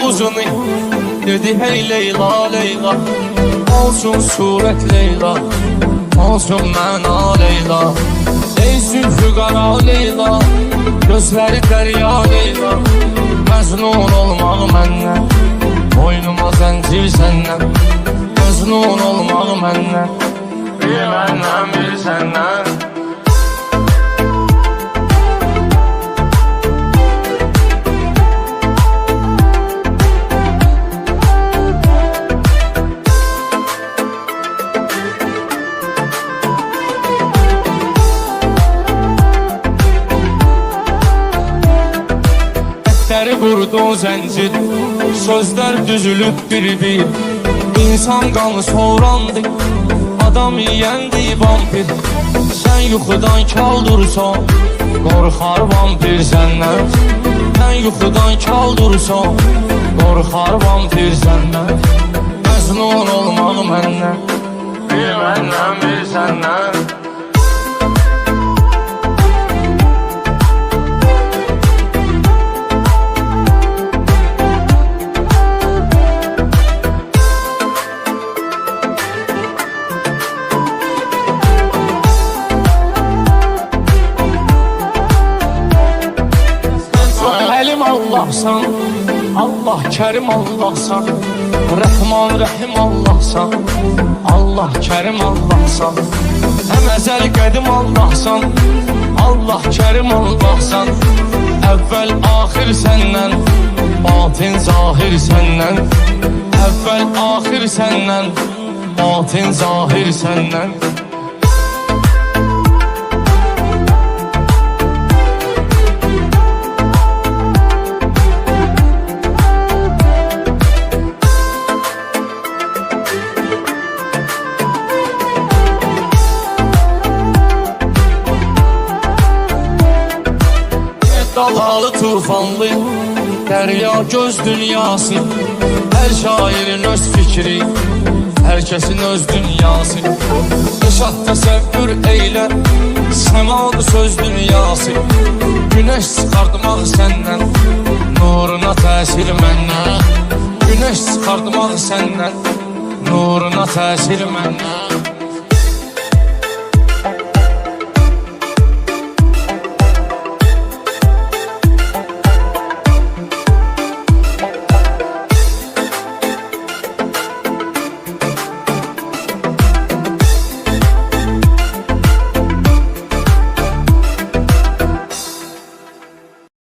uzunu dedi hey Leyla Leyla. Olsun suret Leyla, olsun məna Leyla. Ey zülfü qara Leyla, gözləri dərya Leyla. Məzlun olmaq məndən, boynuma zəncir səndən. Məzlun olmaq məndən, bir məndən bir səndən. Ətləri qurdu zəncir, sözlər düzülüb bir-bir. İnsan qanı soğrandı, adam yiyəndi vampir. Sən yuxudan kaldursan, qorxar vampir səndən. Sən yuxudan kaldursan, qorxar vampir səndən. Məzlun olmaq məndən, bir məndən bir səndən. Allahsan, Allah Kerim Allahsan, Rəhman Rəhim Allahsan, Allah Kerim Allahsan. Həm əzəl qədim Allahsan, Allah Kerim Allahsan. Əvvəl axir səndən, batin zahir səndən. Əvvəl axir səndən, batin zahir səndən. Dalalı tufanlı, derya göz dünyası. Her şairin öz fikri, herkesin öz dünyası. Işat təsəvvür eylə, səmalı söz dünyası. Güneş çıxartmaq səndən, nuruna təsir məndən. Güneş çıxartmaq səndən, nuruna təsir məndən.